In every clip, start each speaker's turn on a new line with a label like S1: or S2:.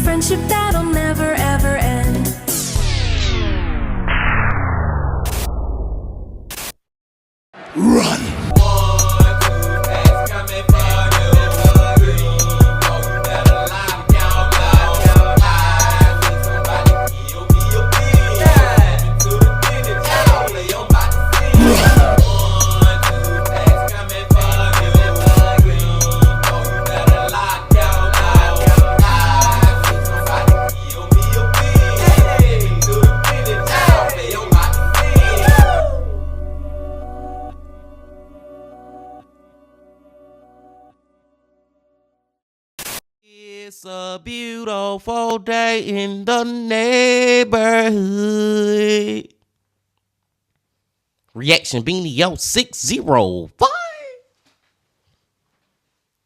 S1: friendship that'll never ever end.
S2: Run!
S3: It's a beautiful day in the neighborhood. Reaction Beanie 0605.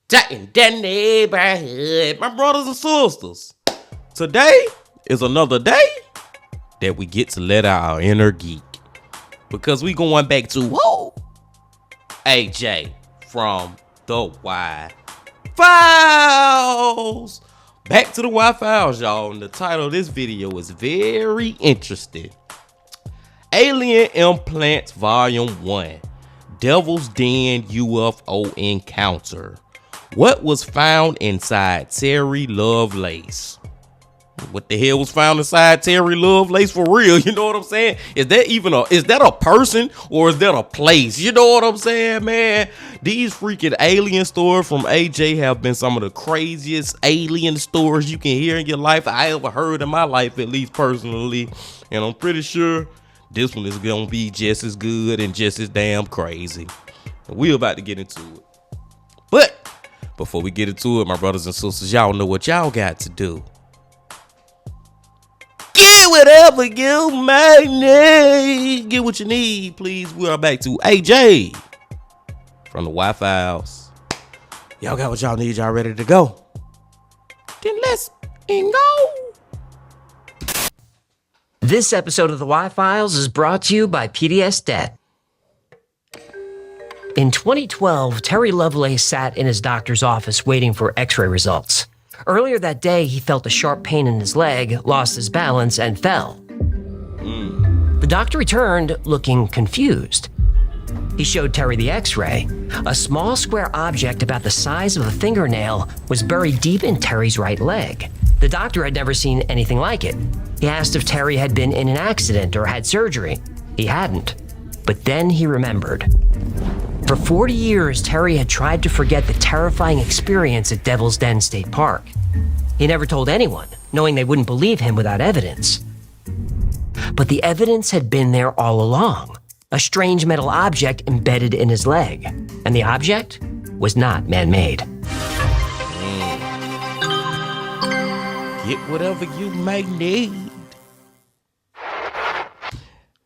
S3: Jack in the neighborhood. My brothers and sisters, today is another day that we get to let out our inner geek. Because we going back to AJ from the Y Files. Back to the Y Files, y'all. And the title of this video is very interesting. Allien Implants Volume 1. Devil's Den UFO Encounter. What was found inside Terry Lovelace? What the hell was found inside Terry Lovelace for real? You know what I'm saying? Is that a person or is that a place? You know what I'm saying, man? These freaking alien stories from AJ have been some of the craziest alien stories you can hear in your life I ever heard in my life, at least personally. And I'm pretty sure this one is gonna be just as good and just as damn crazy. And we're about to get into it. But before we get into it, my brothers and sisters, y'all know what y'all got to do. Get whatever you might need. Get what you need, please. We are back to AJ from the Y Files. Y'all got what y'all need. Y'all ready to go? Then let's go.
S4: This episode of the Y Files is brought to you by PDS Debt. In 2012, Terry Lovelace sat in his doctor's office waiting for x-ray results. Earlier that day, he felt a sharp pain in his leg, lost his balance, and fell. The doctor returned looking confused. He showed Terry the x-ray. A small square object about the size of a fingernail was buried deep in Terry's right leg. The doctor had never seen anything like it. He asked if Terry had been in an accident or had surgery. He hadn't. But then he remembered. For 40 years, Terry had tried to forget the terrifying experience at Devil's Den State Park. He never told anyone, knowing they wouldn't believe him without evidence. But the evidence had been there all along. A strange metal object embedded in his leg. And the object was not man-made.
S3: Get whatever you may need.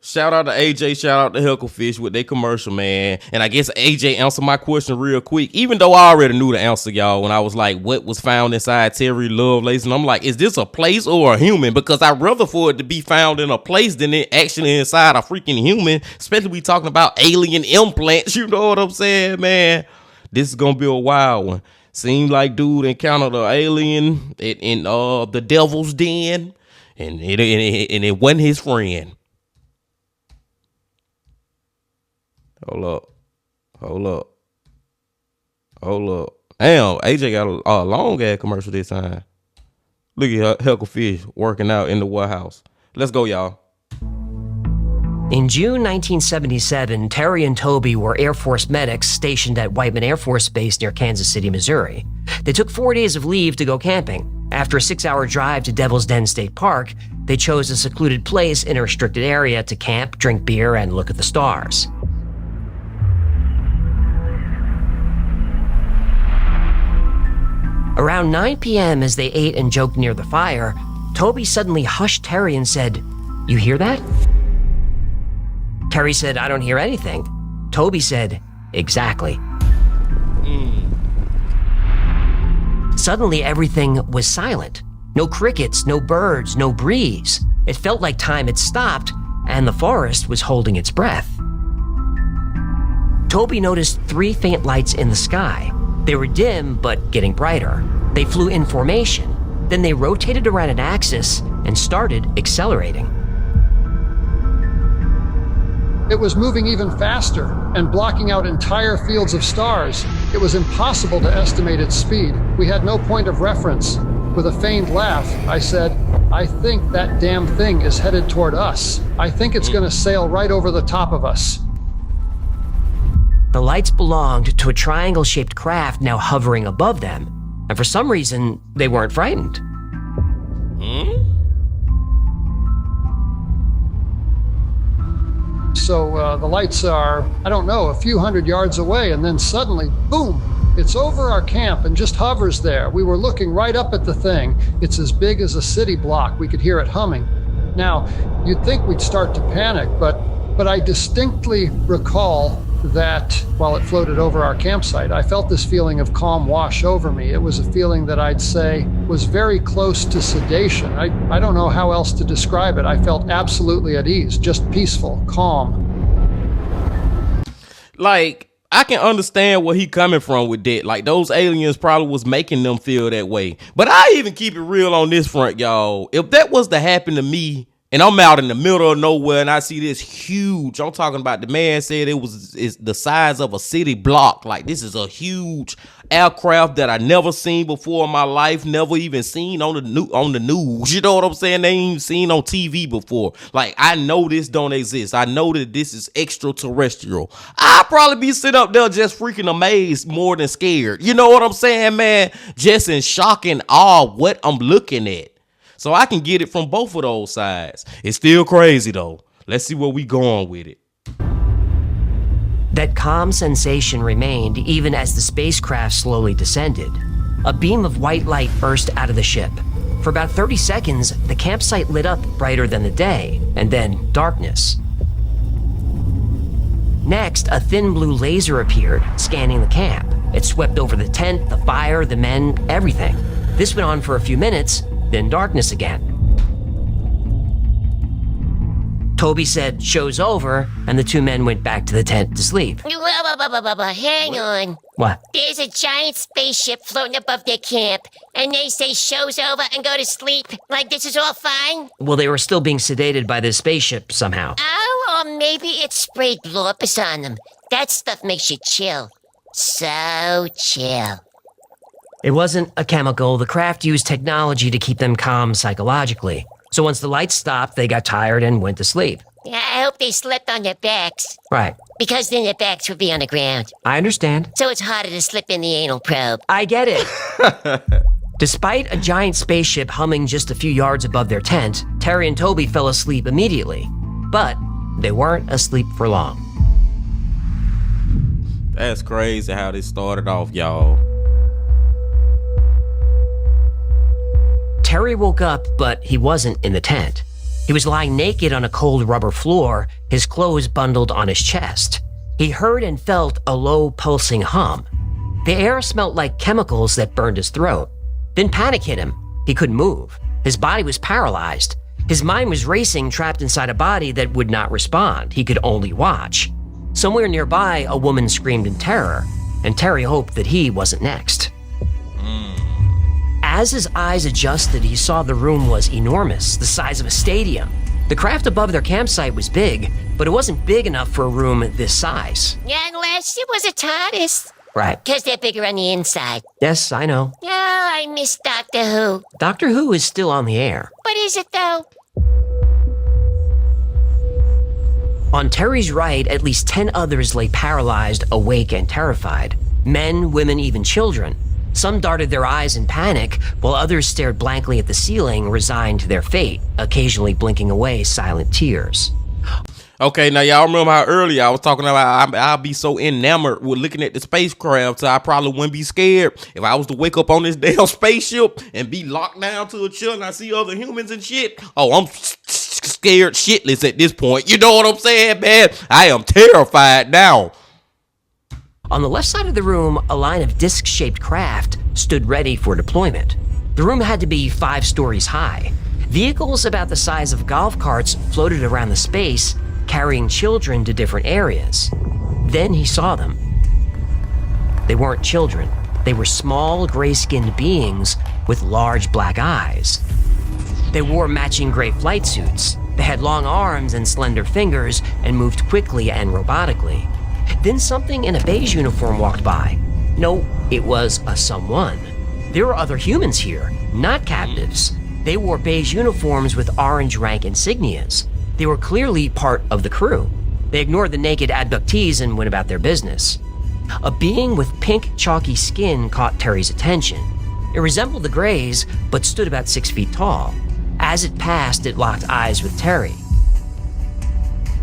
S3: Shout out to AJ, shout out to Hucklefish with their commercial, man. And I guess AJ answered my question real quick, even though I already knew the answer, y'all, when I was like, what was found inside Terry Lovelace? And I'm like, is this a place or a human? Because I'd rather for it to be found in a place than it actually inside a freaking human, especially we talking about alien implants. You know what I'm saying, man? This is going to be a wild one. Seemed like dude encountered an alien in the Devil's Den, and it wasn't his friend. Hold up. Damn, AJ got a long ass commercial this time. Look at Hucklefish working out in the White House. Let's go, y'all.
S4: In June 1977, Terry and Toby were Air Force medics stationed at Whiteman Air Force Base near Kansas City, Missouri. They took 4 days of leave to go camping. After a 6-hour drive to Devil's Den State Park, they chose a secluded place in a restricted area to camp, drink beer, and look at the stars. Around 9 p.m., as they ate and joked near the fire, Toby suddenly hushed Terry and said, "You hear that?" Terry said, "I don't hear anything." Toby said, "Exactly." Suddenly, everything was silent. No crickets, no birds, no breeze. It felt like time had stopped, and the forest was holding its breath. Toby noticed 3 faint lights in the sky. They were dim, but getting brighter. They flew in formation. Then they rotated around an axis and started accelerating.
S5: It was moving even faster and blocking out entire fields of stars. It was impossible to estimate its speed. We had no point of reference. With a feigned laugh, I said, "I think that damn thing is headed toward us. I think it's going to sail right over the top of us."
S4: The lights belonged to a triangle-shaped craft now hovering above them, and for some reason, they weren't frightened.
S5: So the lights are, I don't know, a few hundred yards away, and then suddenly, boom, it's over our camp and just hovers there. We were looking right up at the thing. It's as big as a city block. We could hear it humming. Now, you'd think we'd start to panic, but I distinctly recall that while it floated over our campsite, I felt this feeling of calm wash over me. It was a feeling that I'd say was very close to sedation. I don't know how else to describe it. I felt absolutely at ease, just peaceful, calm.
S3: Like, I can understand where he coming from with that. Like, those aliens probably was making them feel that way. But I even keep it real on this front, y'all. If that was to happen to me, and I'm out in the middle of nowhere and I see this huge, I'm talking about, the man said it's the size of a city block. Like, this is a huge aircraft that I never seen before in my life, never even seen on the news. You know what I'm saying? They ain't even seen on TV before. Like, I know this don't exist. I know that this is extraterrestrial. I'd probably be sitting up there just freaking amazed more than scared. You know what I'm saying, man? Just in shock and awe what I'm looking at. So I can get it from both of those sides. It's still crazy though. Let's see where we going with it.
S4: That calm sensation remained even as the spacecraft slowly descended. A beam of white light burst out of the ship. For about 30 seconds, the campsite lit up brighter than the day, and then darkness. Next, a thin blue laser appeared, scanning the camp. It swept over the tent, the fire, the men, everything. This went on for a few minutes, then darkness again. Toby said, "Show's over," and the two men went back to the tent to sleep.
S6: Hang on.
S4: What?
S6: There's a giant spaceship floating above their camp, and they say show's over and go to sleep. Like this is all fine?
S4: Well, they were still being sedated by this spaceship somehow.
S6: Oh, or maybe it sprayed Lorpus on them. That stuff makes you chill. So chill.
S4: It wasn't a chemical. The craft used technology to keep them calm psychologically. So once the lights stopped, they got tired and went to sleep.
S6: Yeah, I hope they slept on their backs.
S4: Right.
S6: Because then their backs would be on the ground.
S4: I understand.
S6: So it's harder to slip in the anal probe.
S4: I get it. Despite a giant spaceship humming just a few yards above their tent, Terry and Toby fell asleep immediately. But they weren't asleep for long.
S3: That's crazy how this started off, y'all.
S4: Terry woke up, but he wasn't in the tent. He was lying naked on a cold rubber floor, his clothes bundled on his chest. He heard and felt a low pulsing hum. The air smelled like chemicals that burned his throat. Then panic hit him. He couldn't move. His body was paralyzed. His mind was racing, trapped inside a body that would not respond. He could only watch. Somewhere nearby, a woman screamed in terror, and Terry hoped that he wasn't next. As his eyes adjusted, he saw the room was enormous, the size of a stadium. The craft above their campsite was big, but it wasn't big enough for a room this size.
S6: Yeah, unless it was a TARDIS.
S4: Right.
S6: Because they're bigger on the inside.
S4: Yes, I know.
S6: Yeah, I miss Doctor Who.
S4: Doctor Who is still on the air.
S6: But is it though?
S4: On Terry's right, at least 10 others lay paralyzed, awake, and terrified. Men, women, even children. Some darted their eyes in panic, while others stared blankly at the ceiling, resigned to their fate, occasionally blinking away silent tears.
S3: Okay, now y'all remember how earlier I was talking about I'll be so enamored with looking at the spacecraft, so I probably wouldn't be scared if I was to wake up on this damn spaceship and be locked down to a chair and I see other humans and shit. Oh, I'm scared shitless at this point. You know what I'm saying, man? I am terrified now.
S4: On the left side of the room, a line of disc-shaped craft stood ready for deployment. The room had to be 5 stories high. Vehicles about the size of golf carts floated around the space, carrying children to different areas. Then he saw them. They weren't children. They were small, gray-skinned beings with large black eyes. They wore matching gray flight suits. They had long arms and slender fingers and moved quickly and robotically. Then something in a beige uniform walked by. No, it was a someone. There were other humans here, not captives. They wore beige uniforms with orange rank insignias. They were clearly part of the crew. They ignored the naked abductees and went about their business. A being with pink, chalky skin caught Terry's attention. It resembled the Greys, but stood about 6 feet tall. As it passed, it locked eyes with Terry.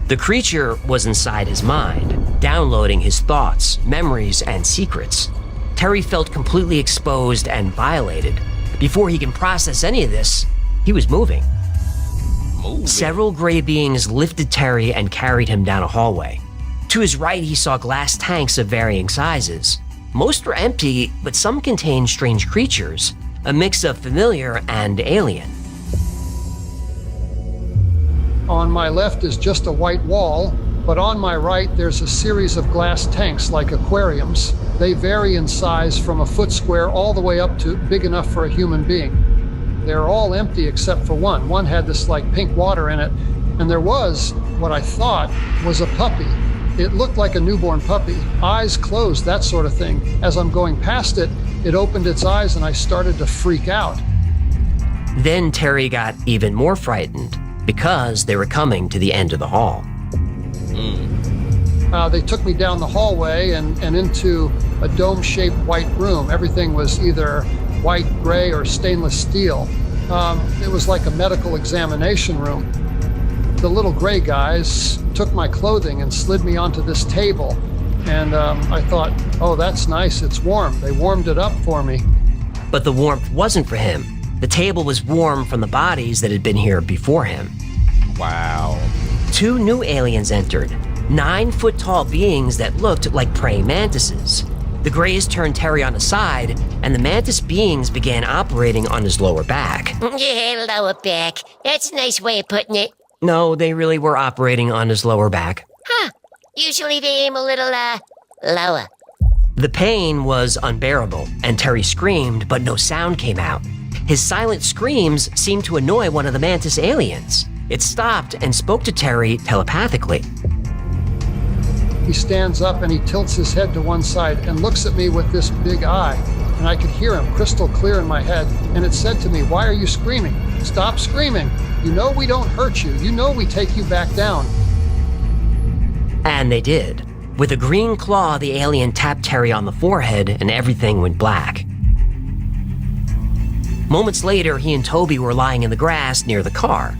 S4: The creature was inside his mind, downloading his thoughts, memories, and secrets. Terry felt completely exposed and violated. Before he can process any of this, he was moving. Several gray beings lifted Terry and carried him down a hallway. To his right, he saw glass tanks of varying sizes. Most were empty, but some contained strange creatures, a mix of familiar and alien.
S5: On my left is just a white wall, but on my right there's a series of glass tanks like aquariums. They vary in size from a foot square all the way up to big enough for a human being. They're all empty except for one. One had this like pink water in it, and there was what I thought was a puppy. It looked like a newborn puppy, eyes closed, that sort of thing. As I'm going past it, it opened its eyes and I started to freak out.
S4: Then Terry got even more frightened because they were coming to the end of the hall.
S5: They took me down the hallway and into a dome-shaped white room. Everything was either white, gray, or stainless steel. It was like a medical examination room. The little gray guys took my clothing and slid me onto this table. And I thought, oh, that's nice, it's warm. They warmed it up for me.
S4: But the warmth wasn't for him. The table was warm from the bodies that had been here before him.
S3: Wow.
S4: 2 new aliens entered, 9-foot-tall beings that looked like praying mantises. The Greys turned Terry on his side, and the mantis beings began operating on his lower back.
S6: Yeah, lower back. That's a nice way of putting it.
S4: No, they really were operating on his lower back.
S6: Huh. Usually they aim a little, lower.
S4: The pain was unbearable, and Terry screamed, but no sound came out. His silent screams seemed to annoy one of the mantis aliens. It stopped and spoke to Terry telepathically.
S5: He stands up and he tilts his head to one side and looks at me with this big eye. And I could hear him crystal clear in my head. And it said to me, "Why are you screaming? Stop screaming. You know we don't hurt you. You know we take you back down."
S4: And they did. With a green claw, the alien tapped Terry on the forehead and everything went black. Moments later, he and Toby were lying in the grass near the car.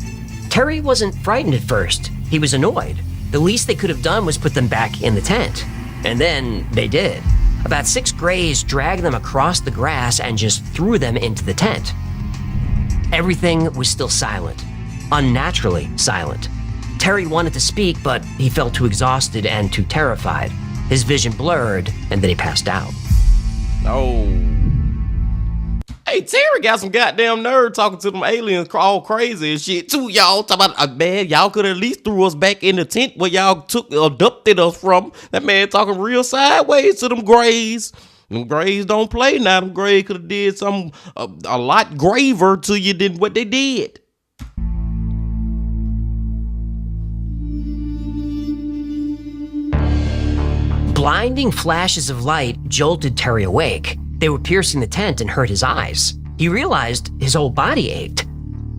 S4: Terry wasn't frightened at first. He was annoyed. The least they could have done was put them back in the tent. And then they did. About 6 Greys dragged them across the grass and just threw them into the tent. Everything was still silent, unnaturally silent. Terry wanted to speak, but he felt too exhausted and too terrified. His vision blurred, and then he passed out.
S3: Oh. Hey, Terry got some goddamn nerve talking to them aliens all crazy and shit too, y'all. Talking about, man, y'all could at least threw us back in the tent where y'all abducted us from. That man talking real sideways to them Greys. Them Greys don't play now. Them Greys could have did something a lot graver to you than what they did.
S4: Blinding flashes of light jolted Terry awake. They were piercing the tent and hurt his eyes. He realized his whole body ached.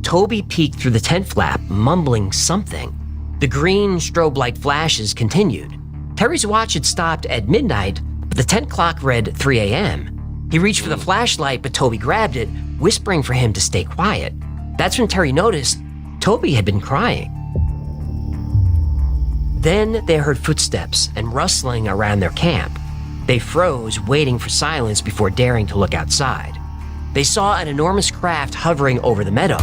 S4: Toby peeked through the tent flap, mumbling something. The green strobe light flashes continued. Terry's watch had stopped at midnight, but the tent clock read 3 a.m. He reached for the flashlight, but Toby grabbed it, whispering for him to stay quiet. That's when Terry noticed Toby had been crying. Then they heard footsteps and rustling around their camp. They froze, waiting for silence before daring to look outside. They saw an enormous craft hovering over the meadow.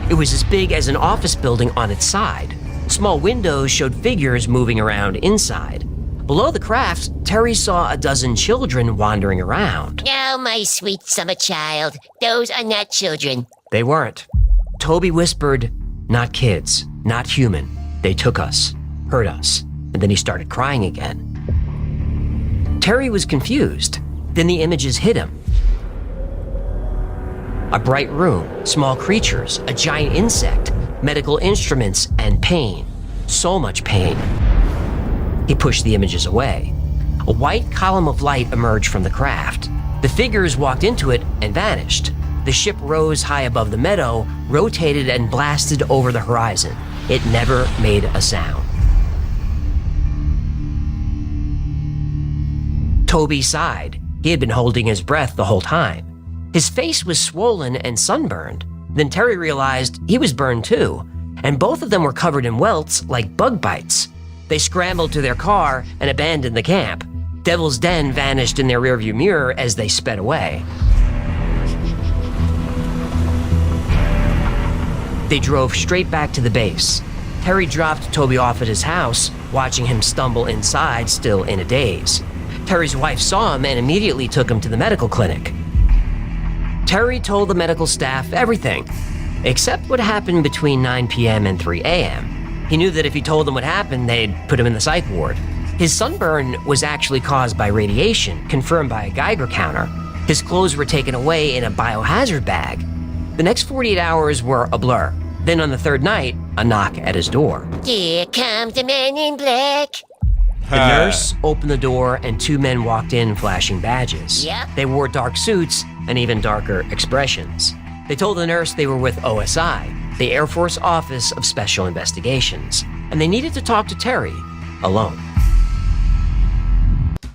S4: It was as big as an office building on its side. Small windows showed figures moving around inside. Below the craft, Terry saw a dozen children wandering around.
S6: Oh, my sweet summer child. Those are not children.
S4: They weren't. Toby whispered, "Not kids, not human. They took us, hurt us." And then he started crying again. Terry was confused. Then the images hit him. A bright room, small creatures, a giant insect, medical instruments, and pain. So much pain. He pushed the images away. A white column of light emerged from the craft. The figures walked into it and vanished. The ship rose high above the meadow, rotated and blasted over the horizon. It never made a sound. Toby sighed. He had been holding his breath the whole time. His face was swollen and sunburned. Then Terry realized he was burned too, and both of them were covered in welts like bug bites. They scrambled to their car and abandoned the camp. Devil's Den vanished in their rearview mirror as they sped away. They drove straight back to the base. Terry dropped Toby off at his house, watching him stumble inside, still in a daze. Terry's wife saw him and immediately took him to the medical clinic. Terry told the medical staff everything, except what happened between 9 p.m. and 3 a.m. He knew that if he told them what happened, they'd put him in the psych ward. His sunburn was actually caused by radiation, confirmed by a Geiger counter. His clothes were taken away in a biohazard bag. The next 48 hours were a blur. Then on the third night, a knock at his door.
S6: Here comes the man in black.
S4: The nurse opened the door and two men walked in flashing badges.
S6: Yep.
S4: They wore dark suits and even darker expressions. They told the nurse they were with OSI, the Air Force Office of Special Investigations, and they needed to talk to Terry alone.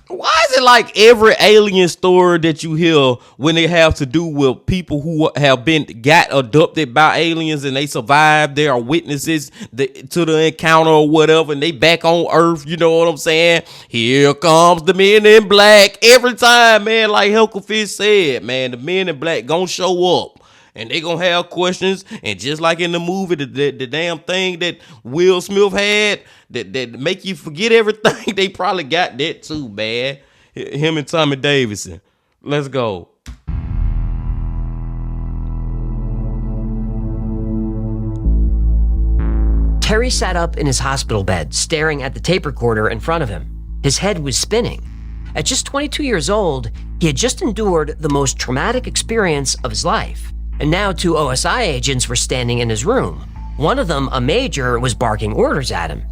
S3: Why is it like every alien story that you hear when they have to do with people who have got abducted by aliens and they survived, they are witnesses to the encounter or whatever, and they back on Earth, you know what I'm saying? Here comes the men in black every time, man. Like Hucklefish said, man, the men in black gonna show up. And they gonna have questions, and just like in the movie, the damn thing that Will Smith had that make you forget everything, they probably got that too, man. Him and Tommy Davidson. Let's go.
S4: Terry sat up in his hospital bed, staring at the tape recorder in front of him. His head was spinning. At just 22 years old, he had just endured the most traumatic experience of his life. And now two OSI agents were standing in his room. One of them, a major, was barking orders at him.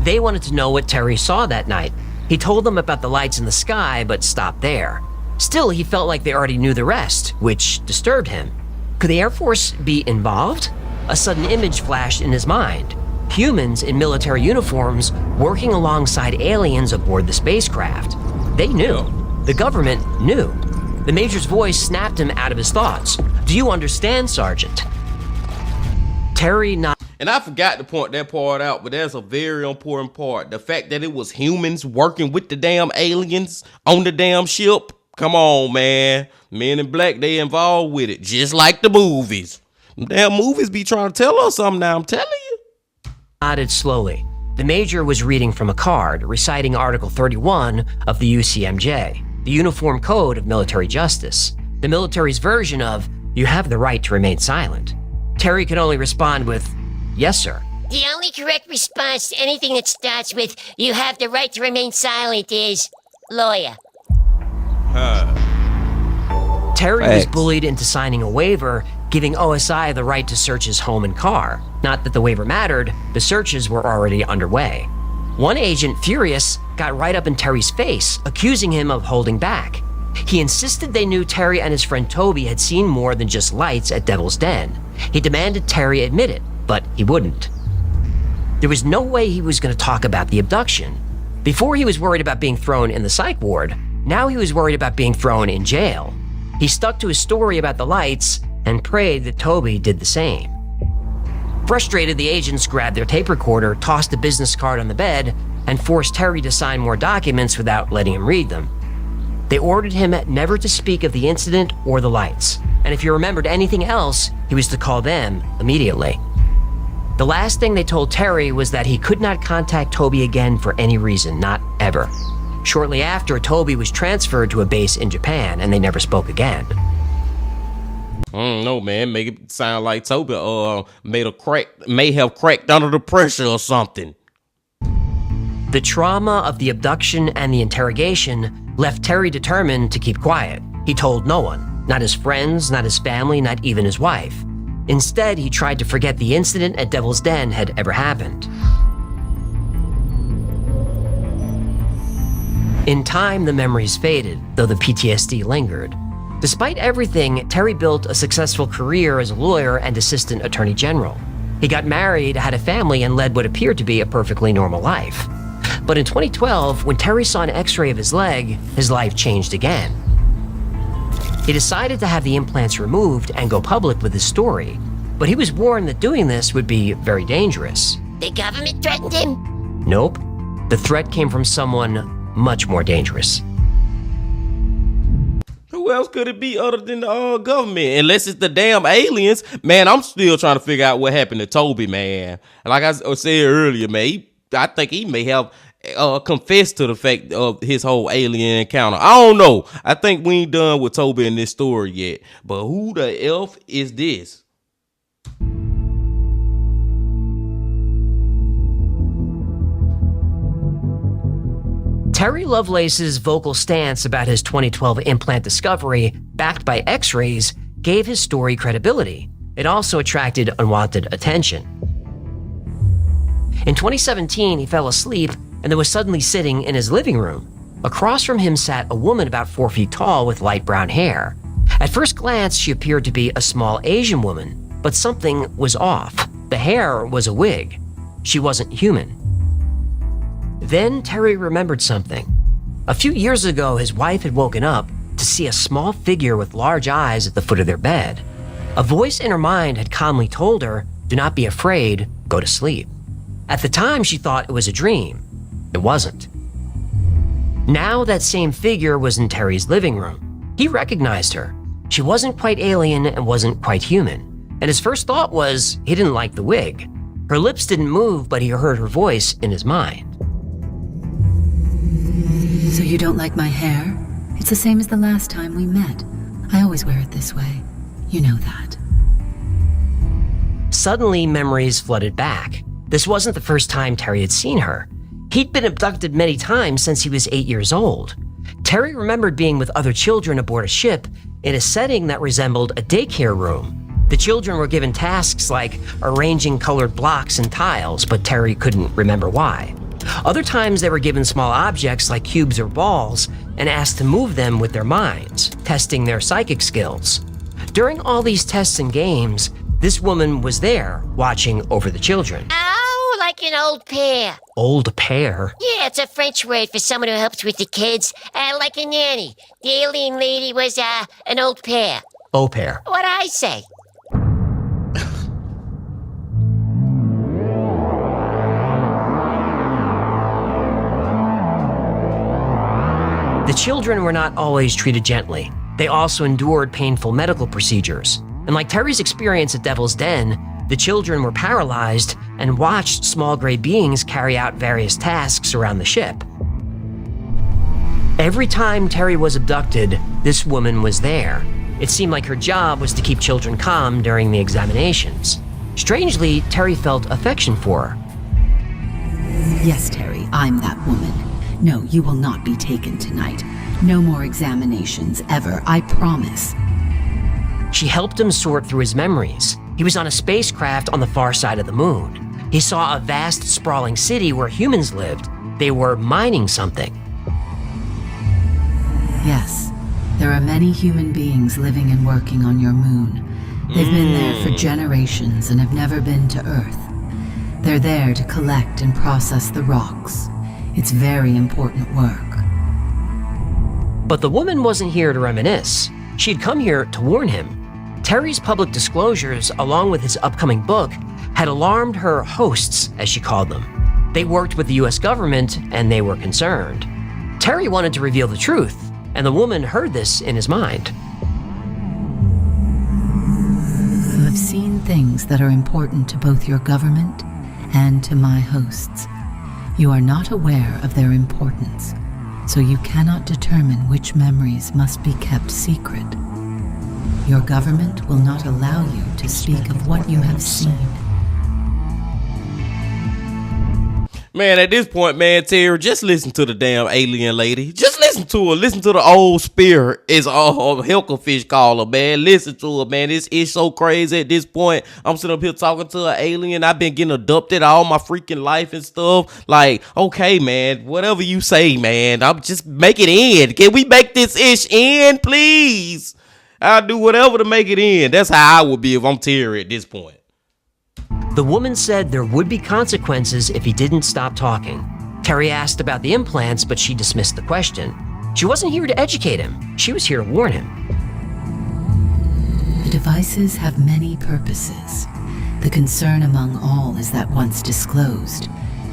S4: They wanted to know what Terry saw that night. He told them about the lights in the sky, but stopped there. Still, he felt like they already knew the rest, which disturbed him. Could the Air Force be involved? A sudden image flashed in his mind. Humans in military uniforms working alongside aliens aboard the spacecraft. They knew. The government knew. The major's voice snapped him out of his thoughts. Do you understand, Sergeant? Terry nodded.
S3: And I forgot to point that part out, but that's a very important part. The fact that it was humans working with the damn aliens on the damn ship. Come on, man. Men in black, they involved with it, just like the movies. Damn movies be trying to tell us something now, I'm telling you.
S4: Nodded slowly. The major was reading from a card, reciting Article 31 of the UCMJ. The Uniform Code of Military Justice, the military's version of, you have the right to remain silent. Terry could only respond with, yes, sir.
S6: The only correct response to anything that starts with, you have the right to remain silent is, lawyer.
S4: Terry was bullied into signing a waiver, giving OSI the right to search his home and car. Not that the waiver mattered, the searches were already underway. One agent, furious, got right up in Terry's face, accusing him of holding back. He insisted they knew Terry and his friend Toby had seen more than just lights at Devil's Den. He demanded Terry admit it, but he wouldn't. There was no way he was going to talk about the abduction. Before he was worried about being thrown in the psych ward, now he was worried about being thrown in jail. He stuck to his story about the lights and prayed that Toby did the same. Frustrated, the agents grabbed their tape recorder, tossed a business card on the bed, and forced Terry to sign more documents without letting him read them. They ordered him never to speak of the incident or the lights, and if he remembered anything else, he was to call them immediately. The last thing they told Terry was that he could not contact Toby again for any reason, not ever. Shortly after, Toby was transferred to a base in Japan, and they never spoke again.
S3: I don't know, man. Make it sound like Toby may have cracked under the pressure or something.
S4: The trauma of the abduction and the interrogation left Terry determined to keep quiet. He told no one, not his friends, not his family, not even his wife. Instead, he tried to forget the incident at Devil's Den had ever happened. In time, the memories faded, though the PTSD lingered. Despite everything, Terry built a successful career as a lawyer and assistant attorney general. He got married, had a family, and led what appeared to be a perfectly normal life. But in 2012, when Terry saw an x-ray of his leg, his life changed again. He decided to have the implants removed and go public with his story, but he was warned that doing this would be very dangerous.
S6: The government threatened him?
S4: Nope. The threat came from someone much more dangerous.
S3: Who else could it be other than the government? Unless it's the damn aliens. Man, I'm still trying to figure out what happened to Toby, man. Like I said earlier, man, I think he may have confessed to the fact of his whole alien encounter. I don't know. I think we ain't done with Toby in this story yet. But who the elf is this?
S4: Terry Lovelace's vocal stance about his 2012 implant discovery, backed by x-rays, gave his story credibility. It also attracted unwanted attention. In 2017, he fell asleep and was suddenly sitting in his living room. Across from him sat a woman about 4 feet tall with light brown hair. At first glance, she appeared to be a small Asian woman, but something was off. The hair was a wig. She wasn't human. Then Terry remembered something. A few years ago, his wife had woken up to see a small figure with large eyes at the foot of their bed. A voice in her mind had calmly told her, "Do not be afraid, go to sleep." At the time, she thought it was a dream. It wasn't. Now that same figure was in Terry's living room. He recognized her. She wasn't quite alien and wasn't quite human. And his first thought was he didn't like the wig. Her lips didn't move, but he heard her voice in his mind.
S7: So you don't like my hair? It's the same as the last time we met. I always wear it this way. You know that.
S4: Suddenly, memories flooded back. This wasn't the first time Terry had seen her. He'd been abducted many times since he was 8 years old. Terry remembered being with other children aboard a ship in a setting that resembled a daycare room. The children were given tasks like arranging colored blocks and tiles, but Terry couldn't remember why. Other times they were given small objects like cubes or balls and asked to move them with their minds, testing their psychic skills. During all these tests and games, this woman was there, watching over the children.
S6: Oh, like an old pair.
S4: Old pair?
S6: Yeah, it's a French word for someone who helps with the kids, like a nanny. The alien lady was, an old pair.
S4: Au pair.
S6: What'd I say?
S4: The children were not always treated gently. They also endured painful medical procedures. And like Terry's experience at Devil's Den, the children were paralyzed and watched small gray beings carry out various tasks around the ship. Every time Terry was abducted, this woman was there. It seemed like her job was to keep children calm during the examinations. Strangely, Terry felt affection for her.
S7: Yes, Terry, I'm that woman. No, you will not be taken tonight. No more examinations, ever, I promise.
S4: She helped him sort through his memories. He was on a spacecraft on the far side of the moon. He saw a vast, sprawling city where humans lived. They were mining something.
S7: Yes, there are many human beings living and working on your moon. They've been there for generations and have never been to Earth. They're there to collect and process the rocks. It's very important work.
S4: But the woman wasn't here to reminisce. She'd come here to warn him. Terry's public disclosures, along with his upcoming book, had alarmed her hosts, as she called them. They worked with the US government, and they were concerned. Terry wanted to reveal the truth, and the woman heard this in his mind.
S7: You have seen things that are important to both your government and to my hosts. You are not aware of their importance, so you cannot determine which memories must be kept secret. Your government will not allow you to speak of what you have seen.
S3: Man, at this point, man, Terry, just listen to the damn alien lady. Just listen to her. Listen to the old spirit. It's all Helkafish caller, man. Listen to her, man. This is so crazy at this point. I'm sitting up here talking to an alien. I've been getting adopted all my freaking life and stuff. Like, okay, man, whatever you say, man. I'm just make it end. Can we make this ish end, please? I'll do whatever to make it end. That's how I would be if I'm Terry at this point.
S4: The woman said there would be consequences if he didn't stop talking. Terry asked about the implants, but she dismissed the question. She wasn't here to educate him. She was here to warn him.
S7: The devices have many purposes. The concern among all is that once disclosed,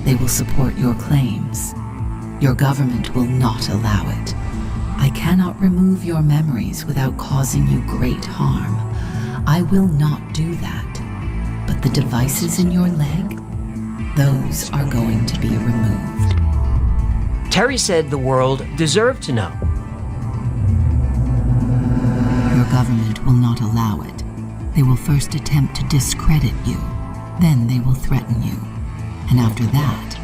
S7: they will support your claims. Your government will not allow it. I cannot remove your memories without causing you great harm. I will not do that. But the devices in your leg, those are going to be removed.
S4: Terry said the world deserved to know.
S7: Your government will not allow it. They will first attempt to discredit you. Then they will threaten you. And after that,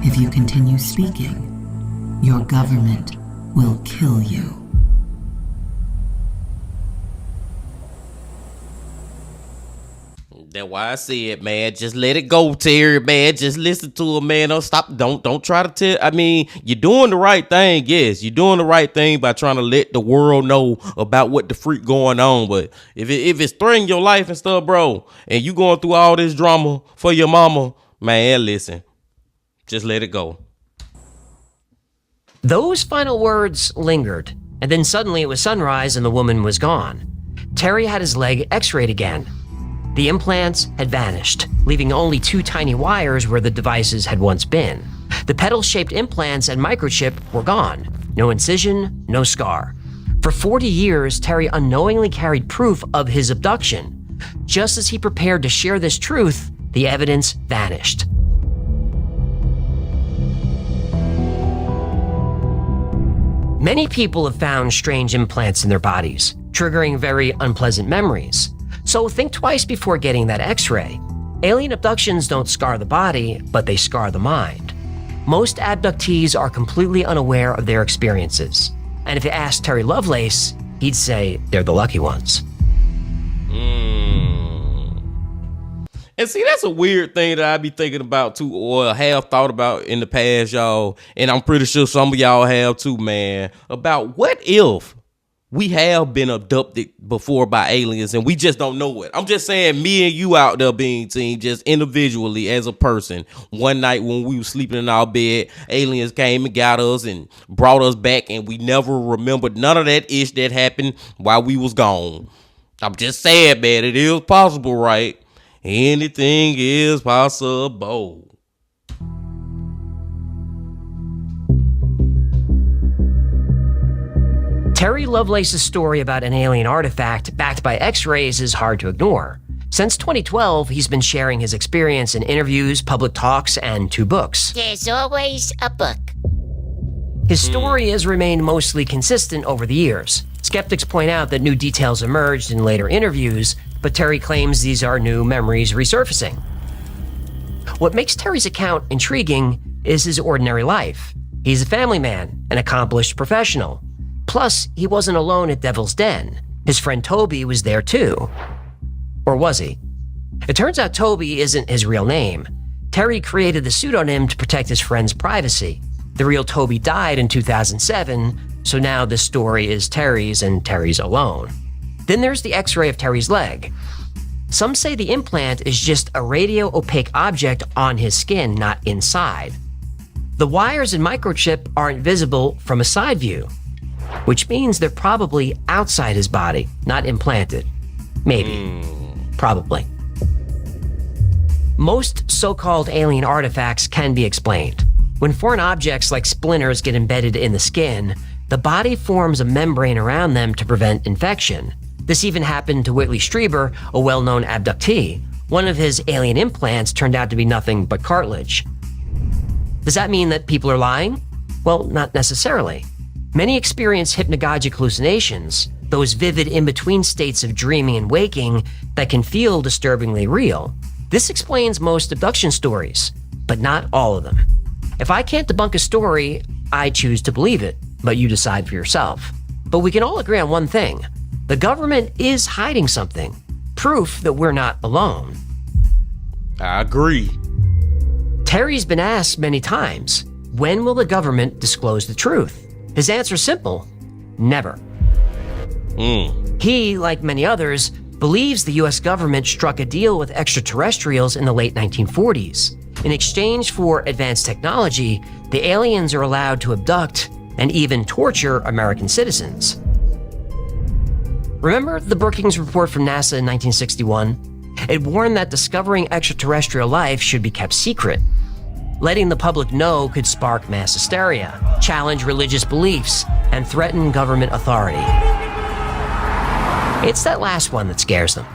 S7: if you continue speaking, your government will kill you.
S3: That's why I said, man, just let it go, Terry, man. Just listen to her, man. Don't stop. Don't try to tell. I mean, you're doing the right thing. Yes, you're doing the right thing by trying to let the world know about what the freak going on. But if it's threatening your life and stuff, bro, and you going through all this drama for your mama, man, listen, just let it go.
S4: Those final words lingered, and then suddenly it was sunrise and the woman was gone. Terry had his leg x-rayed again. The implants had vanished, leaving only 2 tiny wires where the devices had once been. The petal-shaped implants and microchip were gone. No incision, no scar. For 40 years, Terry unknowingly carried proof of his abduction. Just as he prepared to share this truth, the evidence vanished. Many people have found strange implants in their bodies, triggering very unpleasant memories. So think twice before getting that x-ray. Alien abductions don't scar the body, but they scar the mind. Most abductees are completely unaware of their experiences. And if you ask Terry Lovelace, he'd say they're the lucky ones.
S3: And see, that's a weird thing that I be thinking about too, or have thought about in the past, y'all. And I'm pretty sure some of y'all have too, man. About what if we have been abducted before by aliens and we just don't know it. I'm just saying, me and you out there being team, just individually as a person. One night when we were sleeping in our bed, aliens came and got us and brought us back, and we never remembered none of that ish that happened while we was gone. I'm just saying, man, it is possible, right? Anything is possible.
S4: Terry Lovelace's story about an alien artifact backed by x-rays is hard to ignore. Since 2012, he's been sharing his experience in interviews, public talks, and 2 books.
S6: There's always a book.
S4: His story has remained mostly consistent over the years. Skeptics point out that new details emerged in later interviews, but Terry claims these are new memories resurfacing. What makes Terry's account intriguing is his ordinary life. He's a family man, an accomplished professional. Plus, he wasn't alone at Devil's Den. His friend Toby was there too. Or was he? It turns out Toby isn't his real name. Terry created the pseudonym to protect his friend's privacy. The real Toby died in 2007, so now this story is Terry's and Terry's alone. Then there's the x-ray of Terry's leg. Some say the implant is just a radio-opaque object on his skin, not inside. The wires and microchip aren't visible from a side view, which means they're probably outside his body, not implanted. Maybe. Probably. Most so-called alien artifacts can be explained. When foreign objects like splinters get embedded in the skin, the body forms a membrane around them to prevent infection. This even happened to Whitley Strieber, a well-known abductee. One of his alien implants turned out to be nothing but cartilage. Does that mean that people are lying? Well, not necessarily. Many experience hypnagogic hallucinations, those vivid in-between states of dreaming and waking that can feel disturbingly real. This explains most abduction stories, but not all of them. If I can't debunk a story, I choose to believe it, but you decide for yourself. But we can all agree on one thing. The government is hiding something. Proof that we're not alone.
S3: I agree.
S4: Terry's been asked many times, when will the government disclose the truth? His answer's simple: never. He, like many others, believes the US government struck a deal with extraterrestrials in the late 1940s. In exchange for advanced technology, the aliens are allowed to abduct and even torture American citizens. Remember the Brookings report from NASA in 1961? It warned that discovering extraterrestrial life should be kept secret. Letting the public know could spark mass hysteria, challenge religious beliefs, and threaten government authority. It's that last one that scares them.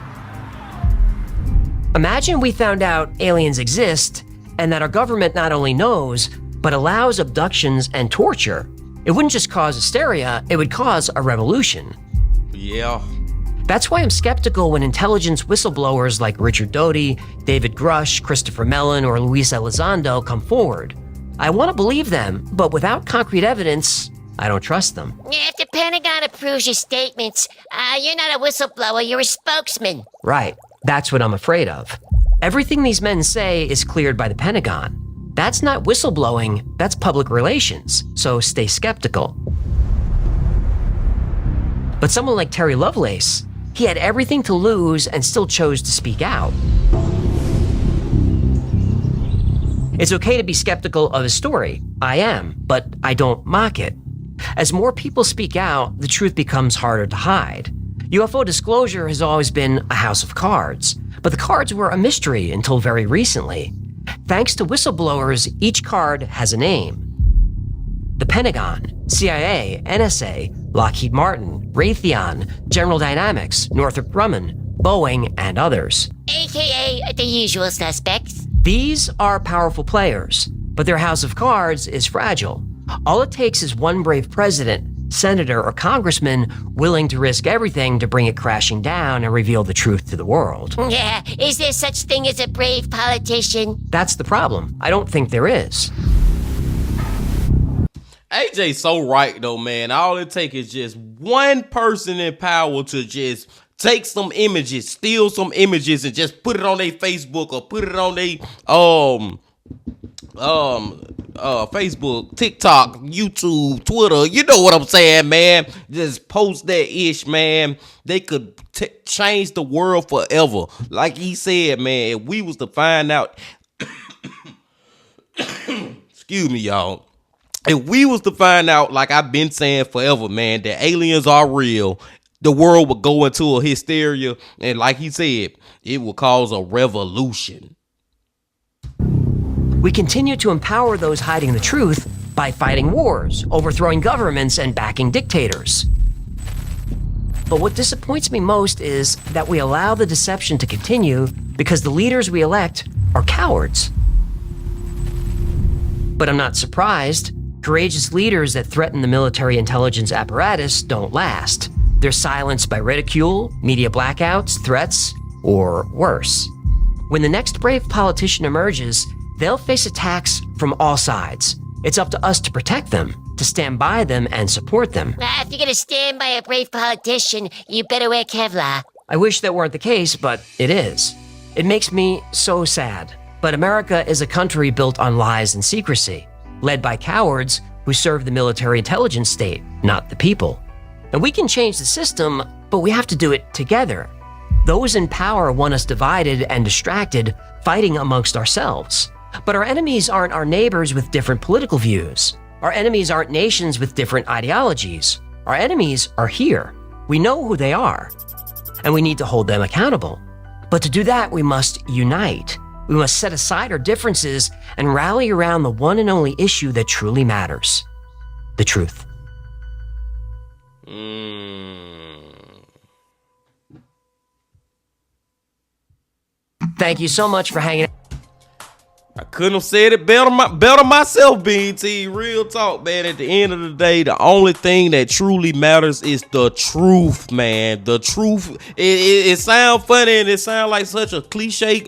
S4: Imagine we found out aliens exist and that our government not only knows, but allows abductions and torture. It wouldn't just cause hysteria, it would cause a revolution.
S3: Yeah.
S4: That's why I'm skeptical when intelligence whistleblowers like Richard Doty, David Grush, Christopher Mellon, or Luis Elizondo come forward. I want to believe them, but without concrete evidence, I don't trust them.
S6: If the Pentagon approves your statements, you're not a whistleblower, you're a spokesman.
S4: Right, that's what I'm afraid of. Everything these men say is cleared by the Pentagon. That's not whistleblowing, that's public relations, so stay skeptical. But someone like Terry Lovelace, he had everything to lose and still chose to speak out. It's okay to be skeptical of his story. I am, but I don't mock it. As more people speak out, the truth becomes harder to hide. UFO disclosure has always been a house of cards, but the cards were a mystery until very recently. Thanks to whistleblowers, each card has a name. The Pentagon, CIA, NSA, Lockheed Martin, Raytheon, General Dynamics, Northrop Grumman, Boeing, and others.
S6: AKA the usual suspects.
S4: These are powerful players, but their house of cards is fragile. All it takes is one brave president, senator, or congressman willing to risk everything to bring it crashing down and reveal the truth to the world.
S6: Yeah, is there such thing as a brave politician?
S4: That's the problem. I don't think there is.
S3: AJ's so right though, man. All it takes is just one person in power to just take some images, steal some images, and just put it on their Facebook or put it on their Facebook, TikTok, YouTube, Twitter. You know what I'm saying, man? Just post that ish, man. They could change the world forever. Like he said, man, if we was to find out, excuse me, y'all. If we was to find out, like I've been saying forever, man, that aliens are real, the world would go into a hysteria. And like he said, it will cause a revolution.
S4: We continue to empower those hiding the truth by fighting wars, overthrowing governments, and backing dictators. But what disappoints me most is that we allow the deception to continue because the leaders we elect are cowards. But I'm not surprised. Courageous leaders that threaten the military intelligence apparatus don't last. They're silenced by ridicule, media blackouts, threats, or worse. When the next brave politician emerges, they'll face attacks from all sides. It's up to us to protect them, to stand by them and support them.
S6: If you're gonna stand by a brave politician, you better wear Kevlar.
S4: I wish that weren't the case, but it is. It makes me so sad. But America is a country built on lies and secrecy, led by cowards who serve the military intelligence state, not the people. And we can change the system, but we have to do it together. Those in power want us divided and distracted, fighting amongst ourselves. But our enemies aren't our neighbors with different political views. Our enemies aren't nations with different ideologies. Our enemies are here. We know who they are. And we need to hold them accountable. But to do that, we must unite. We must set aside our differences and rally around the one and only issue that truly matters: the truth. Thank you so much for hanging out.
S3: I couldn't have said it better myself, BT. Real talk, man. At the end of the day, the only thing that truly matters is the truth, man. The truth. It sounds funny and it sounds like such a cliche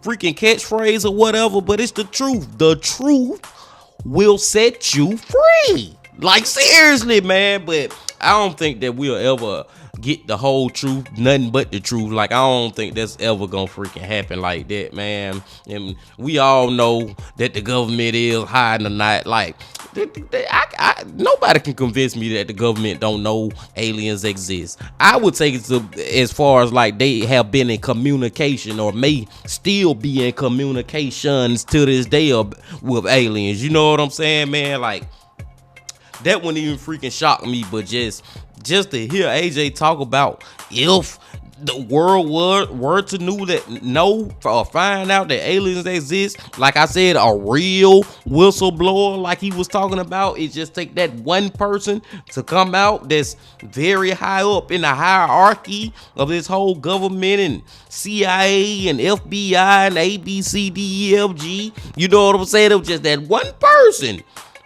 S3: freaking catchphrase or whatever, but it's the truth. The truth will set you free. Like, seriously, man. But I don't think that we'll ever get the whole truth, nothing but the truth. Like, I don't think that's ever gonna freaking happen like that, man. And we all know that the government is hiding or not. Like, nobody can convince me that the government don't know aliens exist. I would take it to as far as like they have been in communication or may still be in communications to this day with aliens. You know what I'm saying, man? Like, that wouldn't even freaking shock me, but just to hear AJ talk about if the world were to know or find out that aliens exist, like I said, a real whistleblower like he was talking about, it just take that one person to come out that's very high up in the hierarchy of this whole government and CIA and FBI and ABCDEFG. You know what I'm saying? It was just that one person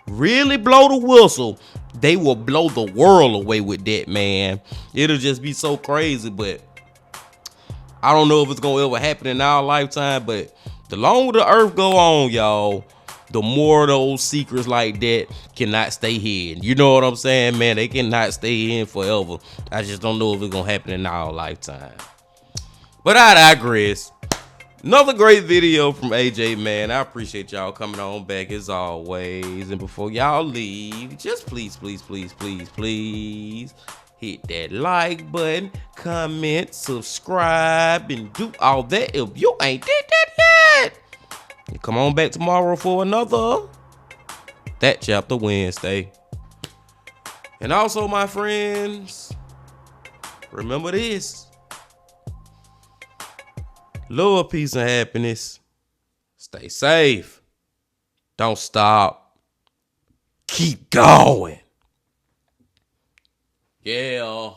S3: really blow the whistle. They will blow the world away with that, man. It'll just be so crazy, but I don't know if it's gonna ever happen in our lifetime. But the longer the earth go on, y'all, the more those secrets like that cannot stay hidden. You know what I'm saying, man? They cannot stay hidden forever. I just don't know if it's gonna happen in our lifetime. But I digress. Another great video from AJ, man. I appreciate y'all coming on back as always. And before y'all leave, just please hit that like button, comment, subscribe, and do all that if you ain't did that yet. And come on back tomorrow for another That Chapter Wednesday. And also, my friends, remember this. Love, peace, and happiness. Stay safe. Don't stop. Keep going. Yeah.